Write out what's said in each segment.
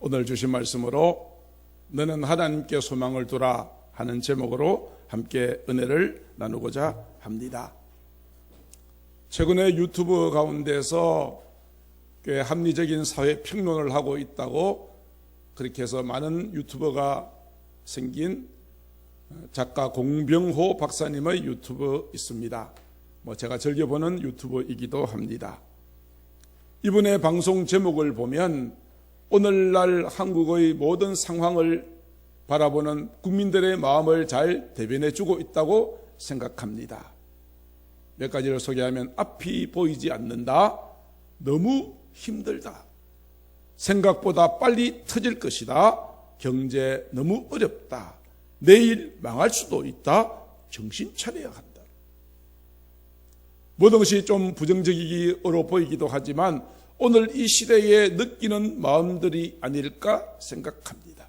오늘 주신 말씀으로 너는 하나님께 소망을 두라 하는 제목으로 함께 은혜를 나누고자 합니다. 최근에 유튜브 가운데서 꽤 합리적인 사회 평론을 하고 있다고 그렇게 해서 많은 유튜버가 생긴 작가 공병호 박사님의 유튜브 있습니다. 제가 즐겨보는 유튜브이기도 합니다. 이분의 방송 제목을 보면 오늘날 한국의 모든 상황을 바라보는 국민들의 마음을 잘 대변해주고 있다고 생각합니다. 몇 가지를 소개하면 앞이 보이지 않는다, 너무 힘들다, 생각보다 빨리 터질 것이다, 경제 너무 어렵다, 내일 망할 수도 있다, 정신 차려야 한다. 모든 것이 좀 부정적이기로 보이기도 하지만 오늘 이 시대에 느끼는 마음들이 아닐까 생각합니다.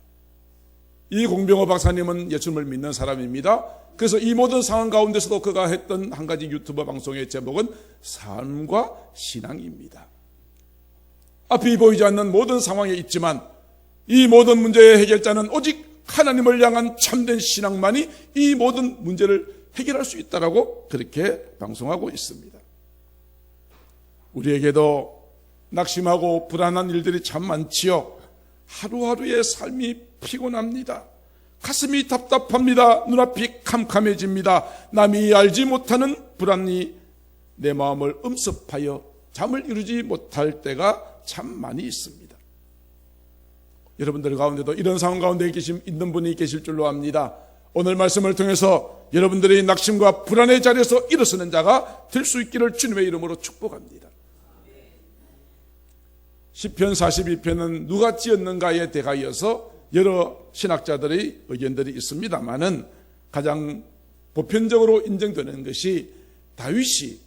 이 공병호 박사님은 예수님을 믿는 사람입니다. 그래서 이 모든 상황 가운데서도 그가 했던 한 가지 유튜브 방송의 제목은 삶과 신앙입니다. 앞이 보이지 않는 모든 상황에 있지만 이 모든 문제의 해결자는 오직 하나님을 향한 참된 신앙만이 이 모든 문제를 해결할 수 있다라고 그렇게 방송하고 있습니다. 우리에게도 낙심하고 불안한 일들이 참 많지요. 하루하루의 삶이 피곤합니다. 가슴이 답답합니다. 눈앞이 캄캄해집니다. 남이 알지 못하는 불안이 내 마음을 엄습하여 잠을 이루지 못할 때가 참 많이 있습니다. 여러분들 가운데도 이런 상황 가운데 있는 분이 계실 줄로 압니다. 오늘 말씀을 통해서 여러분들이 낙심과 불안의 자리에서 일어서는 자가 될 수 있기를 주님의 이름으로 축복합니다. 시편 42편은 누가 지었는가에 대하여서 여러 신학자들의 의견들이 있습니다만은 가장 보편적으로 인정되는 것이 다윗이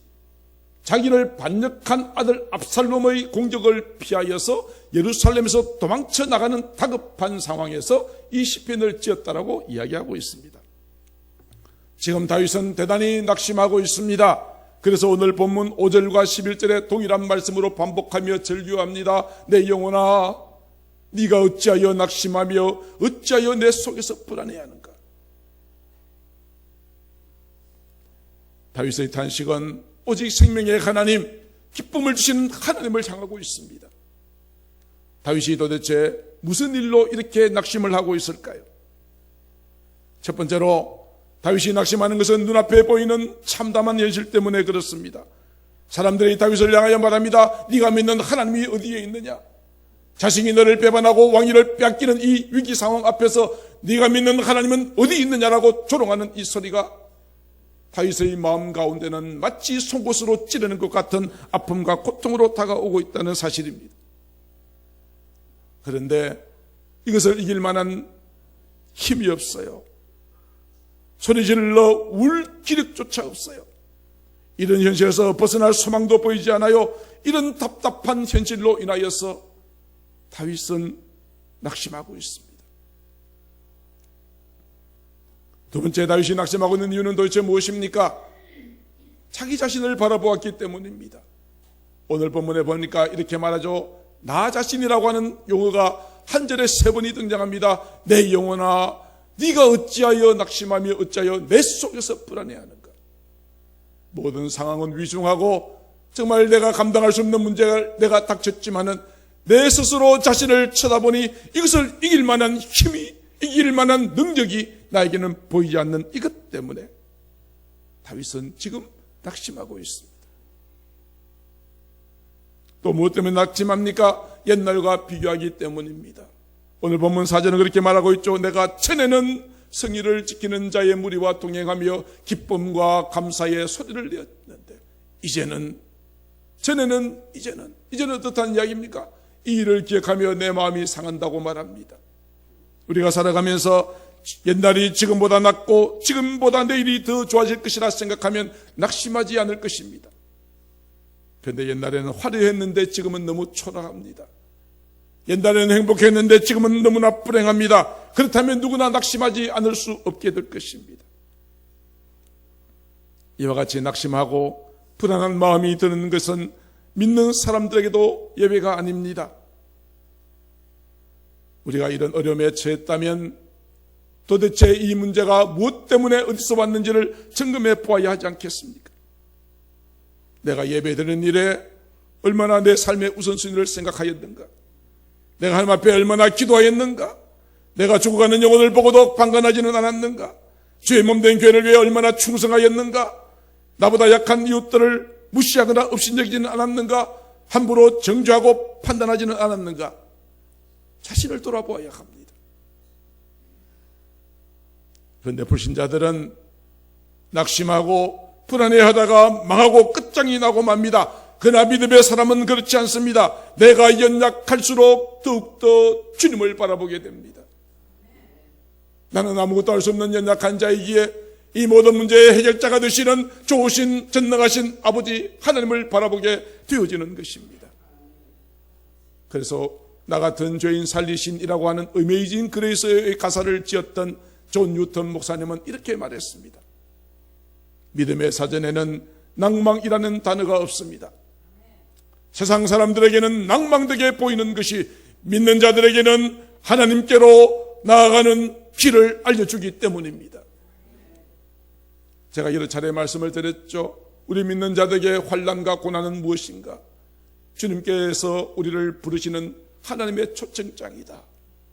자기를 반역한 아들 압살롬의 공격을 피하여서 예루살렘에서 도망쳐 나가는 다급한 상황에서 이 시편을 지었다라고 이야기하고 있습니다. 지금 다윗은 대단히 낙심하고 있습니다. 그래서 오늘 본문 5절과 11절에 동일한 말씀으로 반복하며 절규합니다. 내 영혼아, 네가 어찌하여 낙심하며 어찌하여 내 속에서 불안해하는가. 다윗의 탄식은 오직 생명의 하나님, 기쁨을 주시는 하나님을 향하고 있습니다. 다윗이 도대체 무슨 일로 이렇게 낙심을 하고 있을까요? 첫 번째로 다윗이 낙심하는 것은 눈앞에 보이는 참담한 현실 때문에 그렇습니다. 사람들이 다윗을 향하여 말합니다. 네가 믿는 하나님이 어디에 있느냐? 자신이 너를 배반하고 왕위를 빼앗기는 이 위기 상황 앞에서 네가 믿는 하나님은 어디 있느냐라고 조롱하는 이 소리가 다윗의 마음 가운데는 마치 송곳으로 찌르는 것 같은 아픔과 고통으로 다가오고 있다는 사실입니다. 그런데 이것을 이길 만한 힘이 없어요. 소리질러 울 기력조차 없어요. 이런 현실에서 벗어날 소망도 보이지 않아요. 이런 답답한 현실로 인하여서 다윗은 낙심하고 있습니다. 두 번째, 다윗이 낙심하고 있는 이유는 도대체 무엇입니까? 자기 자신을 바라보았기 때문입니다. 오늘 본문에 보니까 이렇게 말하죠. 나 자신이라고 하는 용어가 한 절에 3번이 등장합니다. 내 영혼아, 네가 어찌하여 낙심하며 어찌하여 내 속에서 불안해하는가. 모든 상황은 위중하고 정말 내가 감당할 수 없는 문제가 내가 닥쳤지만은 내 스스로 자신을 쳐다보니 이것을 이길 만한 힘이, 이길 만한 능력이 나에게는 보이지 않는 이것 때문에 다윗은 지금 낙심하고 있습니다. 또 무엇 때문에 낙심합니까? 옛날과 비교하기 때문입니다. 오늘 본문 4절은 그렇게 말하고 있죠. 내가 전에는 성의를 지키는 자의 무리와 동행하며 기쁨과 감사의 소리를 내었는데 이제는 어떻다는 이야기입니까? 이 일을 기억하며 내 마음이 상한다고 말합니다. 우리가 살아가면서 옛날이 지금보다 낫고 지금보다 내일이 더 좋아질 것이라 생각하면 낙심하지 않을 것입니다. 그런데 옛날에는 화려했는데 지금은 너무 초라합니다. 옛날에는 행복했는데 지금은 너무나 불행합니다. 그렇다면 누구나 낙심하지 않을 수 없게 될 것입니다. 이와 같이 낙심하고 불안한 마음이 드는 것은 믿는 사람들에게도 예외가 아닙니다. 우리가 이런 어려움에 처했다면 도대체 이 문제가 무엇 때문에 어디서 왔는지를 점검해 보아야 하지 않겠습니까? 내가 예배드리는 일에 얼마나 내 삶의 우선순위를 생각하였는가? 내가 하나님 앞에 얼마나 기도하였는가? 내가 죽어가는 영혼을 보고도 방관하지는 않았는가? 주의 몸된 교회를 위해 얼마나 충성하였는가? 나보다 약한 이웃들을 무시하거나 업신여기지는 않았는가? 함부로 정죄하고 판단하지는 않았는가? 자신을 돌아보아야 합니다. 그런데 불신자들은 낙심하고 불안해하다가 망하고 끝장이 나고 맙니다. 그러나 믿음의 사람은 그렇지 않습니다. 내가 연약할수록 더욱더 주님을 바라보게 됩니다. 나는 아무것도 할 수 없는 연약한 자이기에 이 모든 문제의 해결자가 되시는 좋으신 전능하신 아버지 하나님을 바라보게 되어지는 것입니다. 그래서 나 같은 죄인 살리신이라고 하는 어메이징 그레이스의 가사를 지었던 존 뉴턴 목사님은 이렇게 말했습니다. 믿음의 사전에는 낭망이라는 단어가 없습니다. 세상 사람들에게는 낭망되게 보이는 것이 믿는 자들에게는 하나님께로 나아가는 길을 알려주기 때문입니다. 제가 여러 차례 말씀을 드렸죠. 우리 믿는 자들에게 환난과 고난은 무엇인가? 주님께서 우리를 부르시는 하나님의 초청장이다.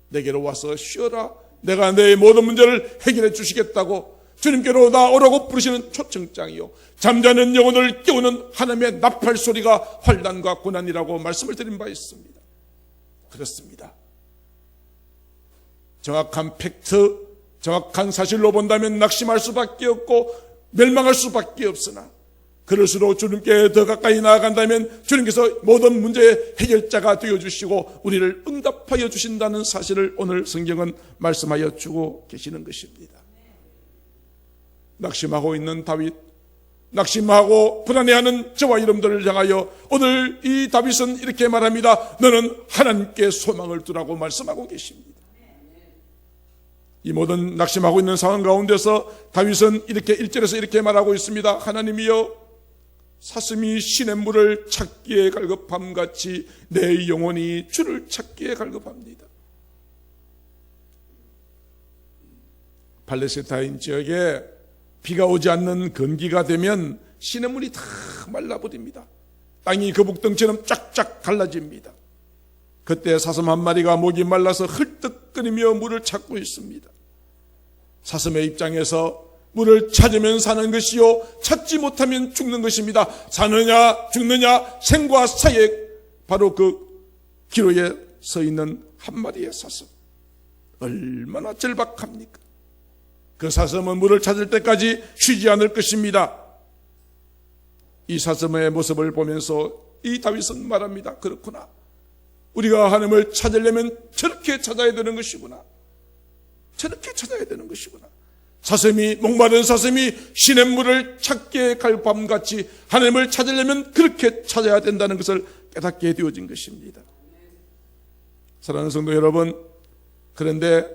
내게로 와서 쉬어라. 내가 내 모든 문제를 해결해 주시겠다고 주님께로 나오라고 부르시는 초청장이요, 잠자는 영혼을 깨우는 하나님의 나팔 소리가 환난과 고난이라고 말씀을 드린 바 있습니다. 그렇습니다. 정확한 팩트, 정확한 사실로 본다면 낙심할 수밖에 없고 멸망할 수밖에 없으나, 그럴수록 주님께 더 가까이 나아간다면 주님께서 모든 문제의 해결자가 되어주시고 우리를 응답하여 주신다는 사실을 오늘 성경은 말씀하여 주고 계시는 것입니다. 낙심하고 있는 다윗, 낙심하고 불안해하는 저와 여러분들을 향하여 오늘 이 다윗은 이렇게 말합니다. 너는 하나님께 소망을 두라고 말씀하고 계십니다. 이 모든 낙심하고 있는 상황 가운데서 다윗은 이렇게 1절에서 이렇게 말하고 있습니다. 하나님이여, 사슴이 시냇물을 찾기에 갈급함같이 내 영혼이 주를 찾기에 갈급합니다. 팔레스타인 지역에 비가 오지 않는 건기가 되면 시냇물이 다 말라버립니다. 땅이 거북등처럼 쫙쫙 갈라집니다. 그때 사슴 한 마리가 목이 말라서 헐떡거리며 물을 찾고 있습니다. 사슴의 입장에서 물을 찾으면 사는 것이요, 찾지 못하면 죽는 것입니다. 사느냐 죽느냐 생과 사의 바로 그 기로에 서 있는 한 마리의 사슴, 얼마나 절박합니까? 그 사슴은 물을 찾을 때까지 쉬지 않을 것입니다. 이 사슴의 모습을 보면서 이 다윗은 말합니다. 그렇구나, 우리가 하나님을 찾으려면 저렇게 찾아야 되는 것이구나. 저렇게 찾아야 되는 것이구나. 사슴이, 목마른 사슴이 시냇물을 찾기에 갈밤같이 하나님을 찾으려면 그렇게 찾아야 된다는 것을 깨닫게 되어진 것입니다. 사랑하는 성도 여러분, 그런데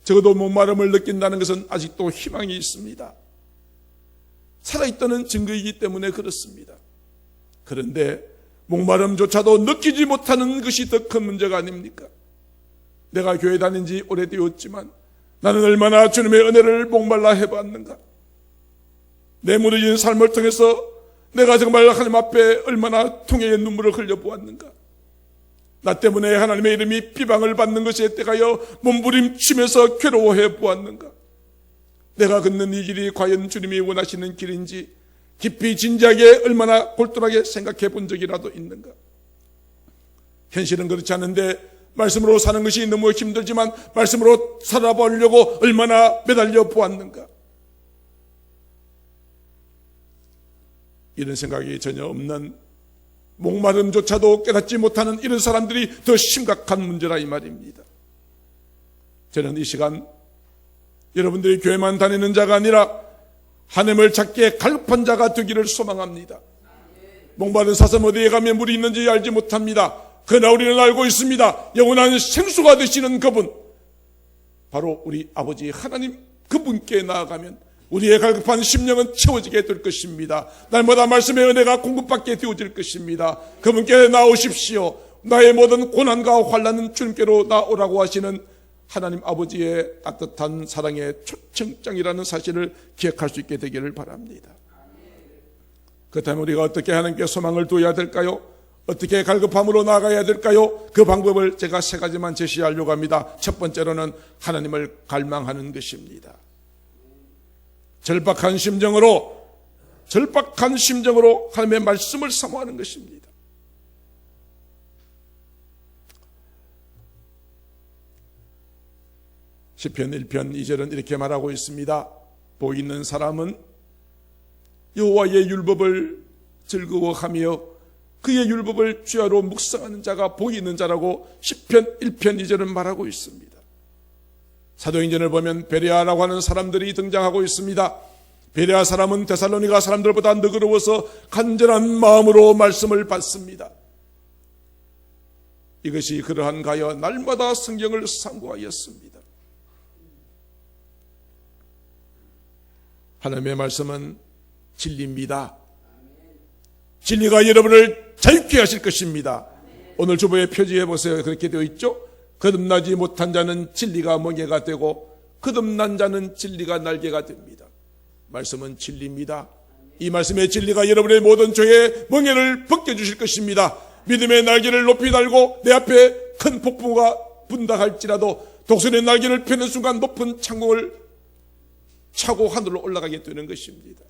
적어도 목마름을 느낀다는 것은 아직도 희망이 있습니다. 살아있다는 증거이기 때문에 그렇습니다. 그런데 목마름조차도 느끼지 못하는 것이 더 큰 문제가 아닙니까? 내가 교회 다닌 지 오래되었지만 나는 얼마나 주님의 은혜를 목말라 해봤는가? 내 무너진 삶을 통해서 내가 정말 하나님 앞에 얼마나 통해의 눈물을 흘려보았는가? 나 때문에 하나님의 이름이 비방을 받는 것에 대하여 몸부림치면서 괴로워해 보았는가? 내가 걷는 이 길이 과연 주님이 원하시는 길인지 깊이 진지하게 얼마나 골똘하게 생각해 본 적이라도 있는가? 현실은 그렇지 않은데 말씀으로 사는 것이 너무 힘들지만 말씀으로 살아보려고 얼마나 매달려 보았는가? 이런 생각이 전혀 없는, 목마름조차도 깨닫지 못하는 이런 사람들이 더 심각한 문제라 이 말입니다. 저는 이 시간 여러분들이 교회만 다니는 자가 아니라 하나님을 찾기에 갈급한 자가 되기를 소망합니다. 목마른 사슴 어디에 가면 물이 있는지 알지 못합니다. 그러나 우리는 알고 있습니다. 영원한 생수가 되시는 그분, 바로 우리 아버지 하나님, 그분께 나아가면 우리의 갈급한 심령은 채워지게 될 것입니다. 날마다 말씀의 은혜가 공급받게 되어질 것입니다. 그분께 나오십시오. 나의 모든 고난과 환난은 주님께로 나오라고 하시는 하나님 아버지의 따뜻한 사랑의 초청장이라는 사실을 기억할 수 있게 되기를 바랍니다. 그렇다면 우리가 어떻게 하나님께 소망을 두어야 될까요? 어떻게 갈급함으로 나아가야 될까요? 그 방법을 제가 3가지만 제시하려고 합니다. 첫 번째로는 하나님을 갈망하는 것입니다. 절박한 심정으로 하나님의 말씀을 사모하는 것입니다. 시편 1편 2절은 이렇게 말하고 있습니다. 복 있는 사람은 여호와의 율법을 즐거워하며 그의 율법을 주야로 묵상하는 자가 복이 있는 자라고 시편 1편 2절은 말하고 있습니다. 사도행전을 보면 베레아라고 하는 사람들이 등장하고 있습니다. 베레아 사람은 데살로니가 사람들보다 너그러워서 간절한 마음으로 말씀을 받습니다. 이것이 그러한가여 날마다 성경을 상고하였습니다. 하나님의 말씀은 진리입니다. 진리가 여러분을 자유케 하실 것입니다. 오늘 주보에 표지해 보세요. 그렇게 되어 있죠. 거듭나지 못한 자는 진리가 멍에가 되고 거듭난 자는 진리가 날개가 됩니다. 말씀은 진리입니다. 이 말씀의 진리가 여러분의 모든 죄의 멍에를 벗겨주실 것입니다. 믿음의 날개를 높이 달고 내 앞에 큰 폭풍우가 분다 할지라도 독수리의 날개를 펴는 순간 높은 창공을 차고 하늘로 올라가게 되는 것입니다.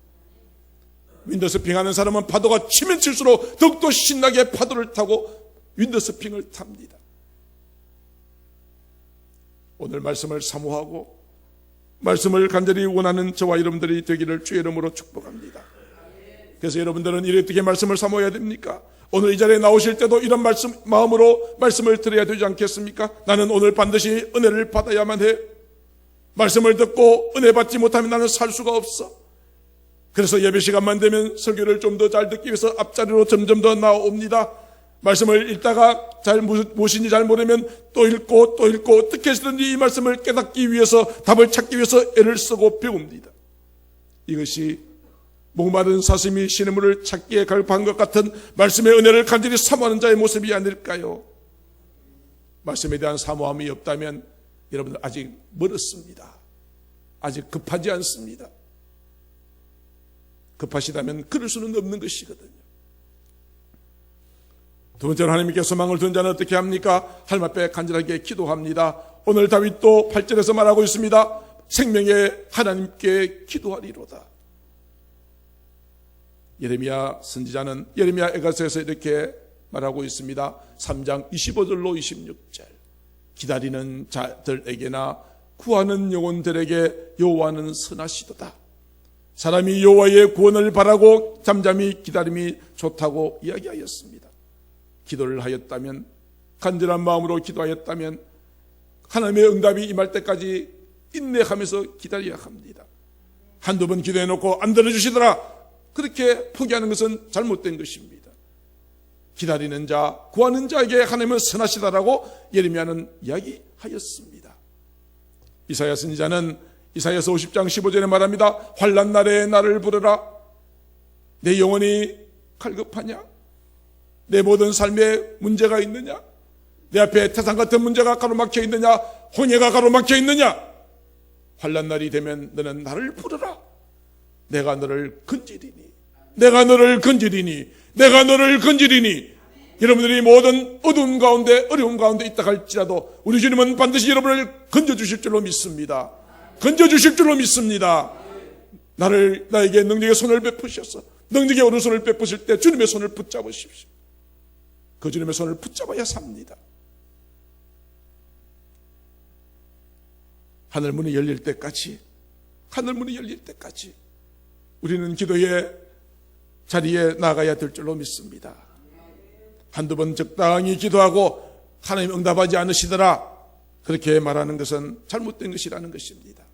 윈드서핑하는 사람은 파도가 치면 칠수록 더욱더 신나게 파도를 타고 윈드서핑을 탑니다. 오늘 말씀을 사모하고 말씀을 간절히 원하는 저와 여러분들이 되기를 주의 이름으로 축복합니다. 그래서 여러분들은 어떻게 말씀을 사모해야 됩니까? 오늘 이 자리에 나오실 때도 이런 마음으로 말씀을 들어야 되지 않겠습니까? 나는 오늘 반드시 은혜를 받아야만 해. 말씀을 듣고 은혜 받지 못하면 나는 살 수가 없어. 그래서 예배 시간만 되면 설교를 좀 더 잘 듣기 위해서 앞자리로 점점 더 나옵니다. 말씀을 읽다가 무엇인지 잘 모르면 또 읽고 어떻게 해서든지 이 말씀을 깨닫기 위해서 답을 찾기 위해서 애를 쓰고 배웁니다. 이것이 목마른 사슴이 시냇물을 찾기에 갈급한 것 같은 말씀의 은혜를 간절히 사모하는 자의 모습이 아닐까요? 말씀에 대한 사모함이 없다면 여러분들 아직 멀었습니다. 아직 급하지 않습니다. 급하시다면 그럴 수는 없는 것이거든요. 두 번째로 하나님께 소망을 둔 자는 어떻게 합니까? 하나님 앞에 간절하게 기도합니다. 오늘 다윗도 8절에서 말하고 있습니다. 생명의 하나님께 기도하리로다. 예레미야 선지자는 예레미야 에가서에서 이렇게 말하고 있습니다. 3장 25절로 26절. 기다리는 자들에게나 구하는 영혼들에게 여호와는 선하시도다. 사람이 여호와의 구원을 바라고 잠잠히 기다림이 좋다고 이야기하였습니다. 기도를 하였다면, 간절한 마음으로 기도하였다면 하나님의 응답이 임할 때까지 인내하면서 기다려야 합니다. 한두 번 기도해놓고 안 들어주시더라, 그렇게 포기하는 것은 잘못된 것입니다. 기다리는 자, 구하는 자에게 하나님은 선하시다라고 예레미야는 이야기하였습니다. 이사야 선지자는 이사야서 50장 15절에 말합니다. 환난 날에 나를 부르라. 내 영혼이 갈급하냐? 내 모든 삶에 문제가 있느냐? 내 앞에 태산 같은 문제가 가로막혀 있느냐? 홍해가 가로막혀 있느냐? 환난 날이 되면 너는 나를 부르라. 내가 너를 건지리니. 내가 너를 건지리니. 내가 너를 건지리니. 여러분들이 모든 어두운 가운데, 어려운 가운데 있다 할지라도 우리 주님은 반드시 여러분을 건져주실 줄로 믿습니다. 건져주실 줄로 믿습니다. 나에게 능력의 손을 베푸셔서 능력의 오른손을 베푸실 때 주님의 손을 붙잡으십시오. 그 주님의 손을 붙잡아야 삽니다. 하늘문이 열릴 때까지 우리는 기도의 자리에 나가야 될 줄로 믿습니다. 한두 번 적당히 기도하고 하나님 응답하지 않으시더라, 그렇게 말하는 것은 잘못된 것이라는 것입니다.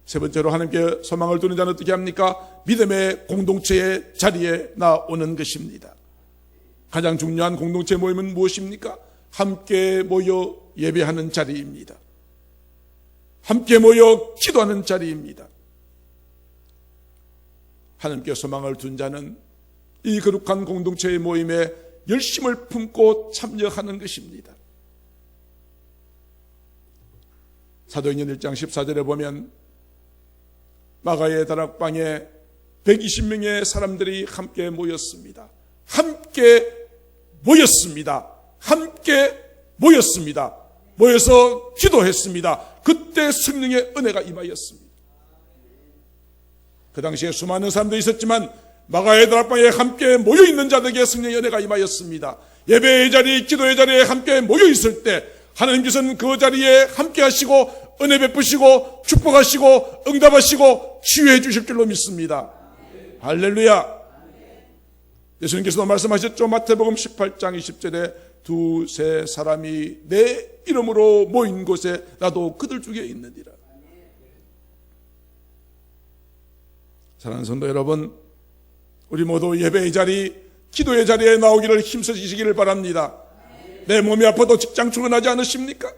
세 번째로 하나님께 소망을 두는 자는 어떻게 합니까? 믿음의 공동체의 자리에 나오는 것입니다. 가장 중요한 공동체 모임은 무엇입니까? 함께 모여 예배하는 자리입니다. 함께 모여 기도하는 자리입니다. 하나님께 소망을 둔 자는 이 거룩한 공동체의 모임에 열심을 품고 참여하는 것입니다. 사도행전 1장 14절에 보면 마가의 다락방에 120명의 사람들이 함께 모였습니다. 함께 모였습니다. 함께 모였습니다. 모여서 기도했습니다. 그때 성령의 은혜가 임하였습니다. 그 당시에 수많은 사람들이 있었지만 마가의 다락방에 함께 모여있는 자들에게 성령의 은혜가 임하였습니다. 예배의 자리, 기도의 자리에 함께 모여있을 때 하나님께서는 그 자리에 함께 하시고 은혜 베푸시고 축복하시고 응답하시고 치유해 주실 줄로 믿습니다. 할렐루야. 예수님께서도 말씀하셨죠. 마태복음 18장 20절에 두세 사람이 내 이름으로 모인 곳에 나도 그들 중에 있느니라. 사랑하는 성도 여러분, 우리 모두 예배의 자리, 기도의 자리에 나오기를 힘쓰시기를 바랍니다. 내 몸이 아파도 직장 출근하지 않으십니까?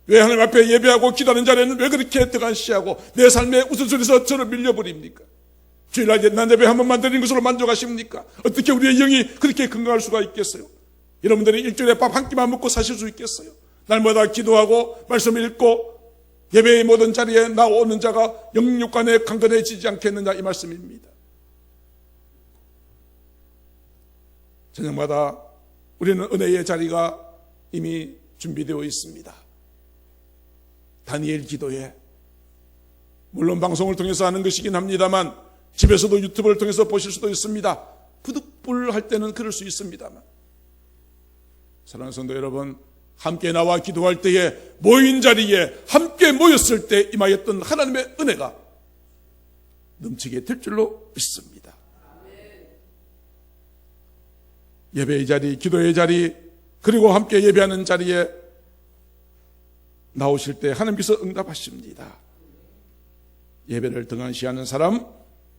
왜 하나님 앞에 예배하고 기도하는 자리에는 왜 그렇게 등한시하고 내 삶의 우선순위에서 저를 밀려버립니까? 주일날 옛날 예배 한 번만 드리는 것으로 만족하십니까? 어떻게 우리의 영이 그렇게 건강할 수가 있겠어요? 여러분들이 일주일에 밥 한 끼만 먹고 사실 수 있겠어요? 날마다 기도하고 말씀을 읽고 예배의 모든 자리에 나오는 자가 영육간에 강건해지지 않겠느냐, 이 말씀입니다. 저녁마다 우리는 은혜의 자리가 이미 준비되어 있습니다. 다니엘 기도회, 물론 방송을 통해서 하는 것이긴 합니다만 집에서도 유튜브를 통해서 보실 수도 있습니다. 부득불 할 때는 그럴 수 있습니다만, 사랑하는 성도 여러분, 함께 나와 기도할 때에 모인 자리에 함께 모였을 때 임하였던 하나님의 은혜가 넘치게 될 줄로 믿습니다. 예배의 자리, 기도의 자리, 그리고 함께 예배하는 자리에 나오실 때 하나님께서 응답하십니다. 예배를 등한시하는 사람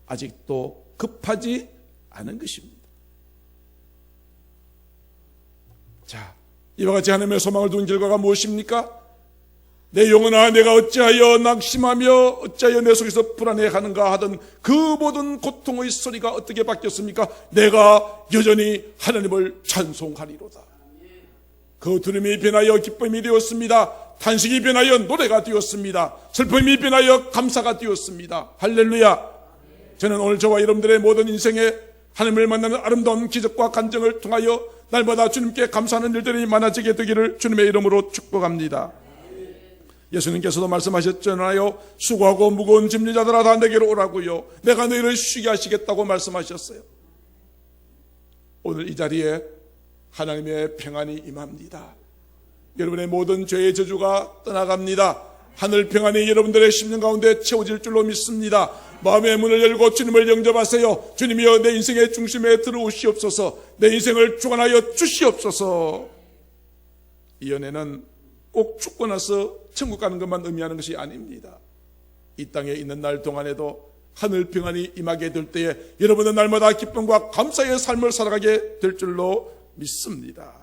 아직도 급하지 않은 것입니다. 자, 이와 같이 하나님의 소망을 둔 결과가 무엇입니까? 내 영혼아, 내가 어찌하여 낙심하며 어찌하여 내 속에서 불안해하는가 하던 그 모든 고통의 소리가 어떻게 바뀌었습니까? 내가 여전히 하나님을 찬송하리로다. 그 두려움이 변하여 기쁨이 되었습니다. 탄식이 변하여 노래가 되었습니다. 슬픔이 변하여 감사가 되었습니다. 할렐루야. 저는 오늘 저와 여러분들의 모든 인생에 하나님을 만나는 아름다운 기적과 간증을 통하여 날마다 주님께 감사하는 일들이 많아지게 되기를 주님의 이름으로 축복합니다. 예수님께서도 말씀하셨잖아요. 수고하고 무거운 짐진 자들아 다 내게로 오라고요. 내가 너희를 쉬게 하시겠다고 말씀하셨어요. 오늘 이 자리에 하나님의 평안이 임합니다. 여러분의 모든 죄의 저주가 떠나갑니다. 하늘 평안이 여러분들의 심령 가운데 채워질 줄로 믿습니다. 마음의 문을 열고 주님을 영접하세요. 주님이여, 내 인생의 중심에 들어오시옵소서. 내 인생을 주관하여 주시옵소서. 이 연애는 꼭 죽고 나서 천국 가는 것만 의미하는 것이 아닙니다. 이 땅에 있는 날 동안에도 하늘 평안이 임하게 될 때에 여러분은 날마다 기쁨과 감사의 삶을 살아가게 될 줄로 믿습니다.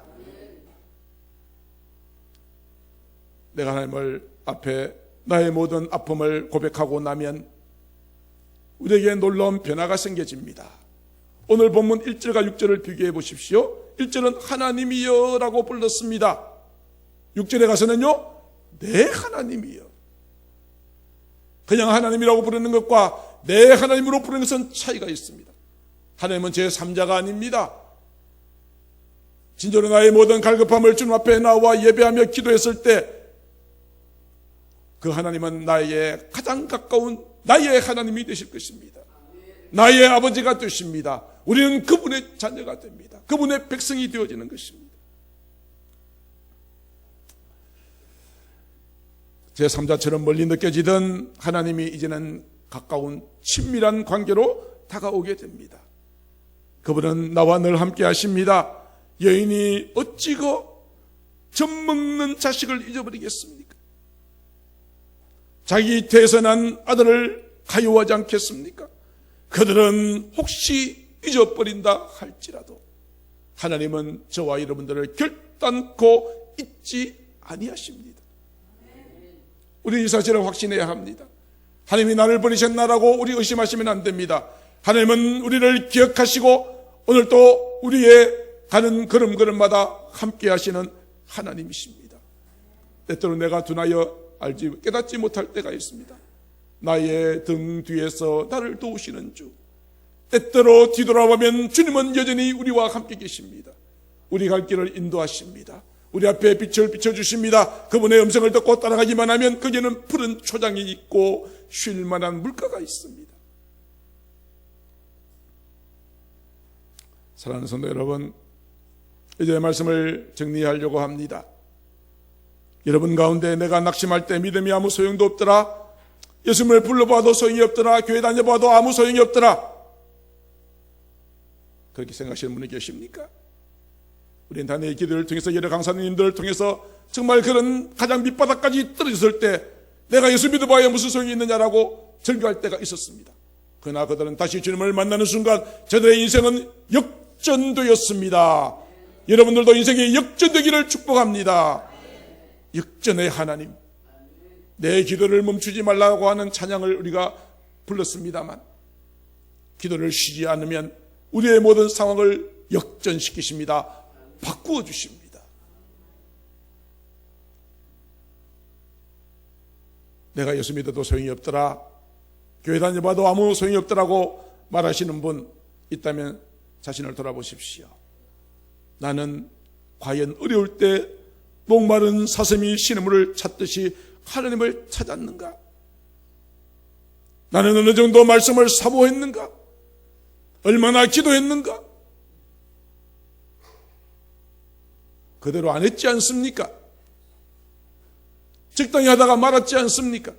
내가 하나님을 앞에 나의 모든 아픔을 고백하고 나면 우리에게 놀라운 변화가 생겨집니다. 오늘 본문 1절과 6절을 비교해 보십시오. 1절은 하나님이여 라고 불렀습니다. 6절에 가서는요, 내 하나님이여. 그냥 하나님이라고 부르는 것과 내 하나님으로 부르는 것은 차이가 있습니다. 하나님은 제3자가 아닙니다. 진정으로 나의 모든 갈급함을 주님 앞에 나와 예배하며 기도했을 때 그 하나님은 나의 가장 가까운 나의 하나님이 되실 것입니다. 나의 아버지가 되십니다. 우리는 그분의 자녀가 됩니다. 그분의 백성이 되어지는 것입니다. 제3자처럼 멀리 느껴지던 하나님이 이제는 가까운 친밀한 관계로 다가오게 됩니다. 그분은 나와 늘 함께 하십니다. 여인이 어찌고 젖먹는 자식을 잊어버리겠습니까? 자기 태어난 아들을 가요하지 않겠습니까? 그들은 혹시 잊어버린다 할지라도 하나님은 저와 여러분들을 결단코 잊지 아니하십니다. 우리 이 사실을 확신해야 합니다. 하나님이 나를 버리셨나라고 우리 의심하시면 안 됩니다. 하나님은 우리를 기억하시고 오늘도 우리의 가는 걸음걸음마다 함께 하시는 하나님이십니다. 때때로 내가 둔하여 깨닫지 못할 때가 있습니다. 나의 등 뒤에서 나를 도우시는 주, 때때로 뒤돌아보면 주님은 여전히 우리와 함께 계십니다. 우리 갈 길을 인도하십니다. 우리 앞에 빛을 비춰주십니다. 그분의 음성을 듣고 따라가기만 하면 거기에는 푸른 초장이 있고 쉴 만한 물가가 있습니다. 사랑하는 성도 여러분, 이제 말씀을 정리하려고 합니다. 여러분 가운데 내가 낙심할 때 믿음이 아무 소용도 없더라, 예수님을 불러봐도 소용이 없더라, 교회 다녀봐도 아무 소용이 없더라, 그렇게 생각하시는 분이 계십니까? 우리는 단회의 기도를 통해서 여러 강사님들을 통해서 정말 그런 가장 밑바닥까지 떨어졌을 때 내가 예수 믿어봐야 무슨 소용이 있느냐라고 절규할 때가 있었습니다. 그러나 그들은 다시 주님을 만나는 순간 저들의 인생은 역전되었습니다. 여러분들도 인생이 역전되기를 축복합니다. 역전의 하나님, 내 기도를 멈추지 말라고 하는 찬양을 우리가 불렀습니다만, 기도를 쉬지 않으면 우리의 모든 상황을 역전시키십니다. 바꾸어 주십니다. 내가 예수 믿어도 소용이 없더라, 교회 다녀봐도 아무 소용이 없더라고 말하시는 분 있다면 자신을 돌아보십시오. 나는 과연 어려울 때 목마른 사슴이 시냇물을 찾듯이 하나님을 찾았는가? 나는 어느 정도 말씀을 사모했는가? 얼마나 기도했는가? 그대로 안 했지 않습니까? 적당히 하다가 말았지 않습니까?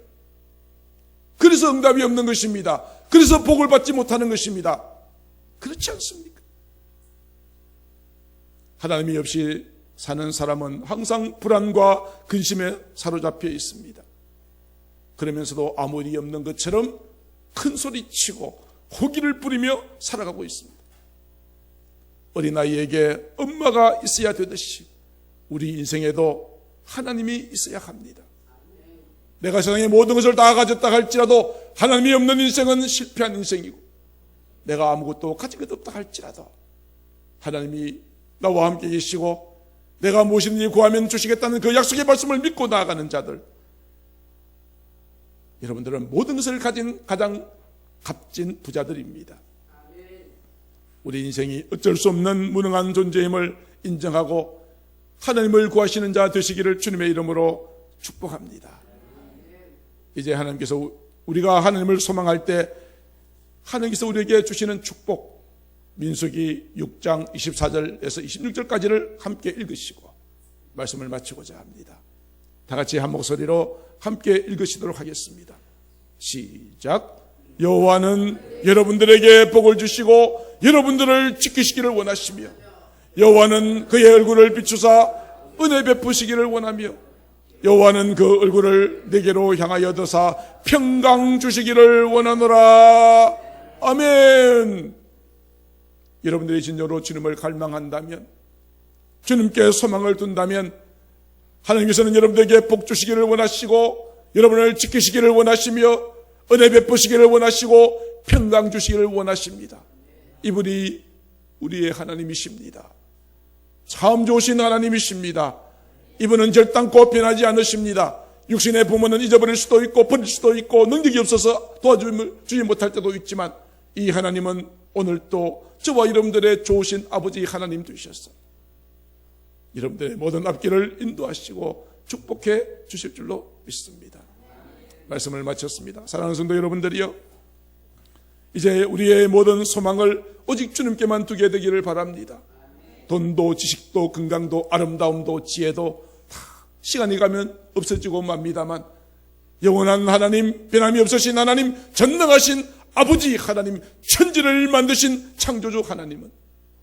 그래서 응답이 없는 것입니다. 그래서 복을 받지 못하는 것입니다. 그렇지 않습니까? 하나님이 없이 사는 사람은 항상 불안과 근심에 사로잡혀 있습니다. 그러면서도 아무 일이 없는 것처럼 큰 소리치고 호기를 부리며 살아가고 있습니다. 어린아이에게 엄마가 있어야 되듯이 우리 인생에도 하나님이 있어야 합니다. 내가 세상의 모든 것을 다 가졌다 할지라도 하나님이 없는 인생은 실패한 인생이고, 내가 아무것도 가진 것 없다 할지라도 하나님이 나와 함께 계시고 내가 무엇이든지 구하면 주시겠다는 그 약속의 말씀을 믿고 나아가는 자들, 여러분들은 모든 것을 가진 가장 값진 부자들입니다. 우리 인생이 어쩔 수 없는 무능한 존재임을 인정하고 하나님을 구하시는 자 되시기를 주님의 이름으로 축복합니다. 이제 하나님께서 우리가 하나님을 소망할 때 하나님께서 우리에게 주시는 축복, 민수기 6장 24절에서 26절까지를 함께 읽으시고 말씀을 마치고자 합니다. 다 같이 한 목소리로 함께 읽으시도록 하겠습니다. 시작. 여호와는 여러분들에게 복을 주시고 여러분들을 지키시기를 원하시며, 여호와는 그의 얼굴을 비추사 은혜 베푸시기를 원하며, 여호와는 그 얼굴을 내게로 향하여 드사 평강 주시기를 원하노라. 아멘. 여러분들이 진정으로 주님을 갈망한다면, 주님께 소망을 둔다면 하나님께서는 여러분들에게 복 주시기를 원하시고 여러분을 지키시기를 원하시며 은혜 베푸시기를 원하시고 평강 주시기를 원하십니다. 이분이 우리의 하나님이십니다. 참 좋으신 하나님이십니다. 이분은 결단코 변하지 않으십니다. 육신의 부모는 잊어버릴 수도 있고 버릴 수도 있고 능력이 없어서 도와주지 못할 때도 있지만, 이 하나님은 오늘도 저와 여러분들의 좋으신 아버지 하나님 되셨어요. 여러분들의 모든 앞길을 인도하시고 축복해 주실 줄로 믿습니다. 말씀을 마쳤습니다. 사랑하는 성도 여러분들이요, 이제 우리의 모든 소망을 오직 주님께만 두게 되기를 바랍니다. 돈도 지식도 건강도 아름다움도 지혜도 다 시간이 가면 없어지고 맙니다만, 영원한 하나님, 변함이 없으신 하나님, 전능하신 아버지 하나님, 천지를 만드신 창조주 하나님은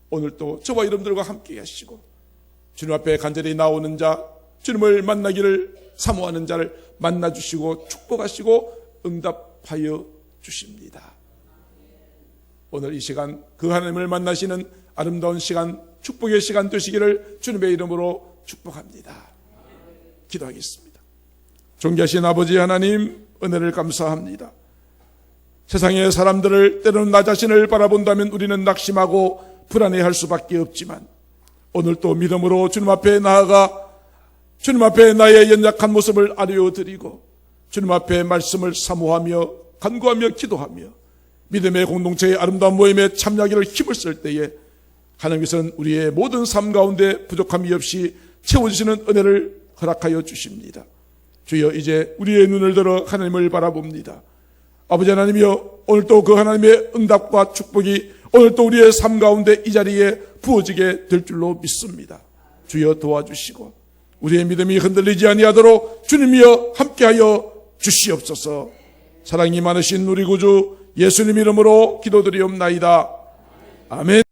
오늘도 저와 여러분들과 함께 하시고 주님 앞에 간절히 나오는 자, 주님을 만나기를 사모하는 자를 만나주시고 축복하시고 응답하여 주십니다. 오늘 이 시간 그 하나님을 만나시는 아름다운 시간, 축복의 시간 되시기를 주님의 이름으로 축복합니다. 기도하겠습니다. 존귀하신 아버지 하나님, 은혜를 감사합니다. 세상의 사람들을 때로는 나 자신을 바라본다면 우리는 낙심하고 불안해할 수밖에 없지만, 오늘 또 믿음으로 주님 앞에 나아가 주님 앞에 나의 연약한 모습을 아뢰어드리고 주님 앞에 말씀을 사모하며 간구하며 기도하며 믿음의 공동체의 아름다운 모임에 참여하기를 힘을 쓸 때에 하나님께서는 우리의 모든 삶 가운데 부족함이 없이 채워주시는 은혜를 허락하여 주십니다. 주여, 이제 우리의 눈을 들어 하나님을 바라봅니다. 아버지 하나님이여, 오늘도 그 하나님의 응답과 축복이 오늘도 우리의 삶 가운데 이 자리에 부어지게 될 줄로 믿습니다. 주여, 도와주시고 우리의 믿음이 흔들리지 아니하도록 주님이여 함께하여 주시옵소서. 사랑이 많으신 우리 구주 예수님 이름으로 기도드리옵나이다. 아멘.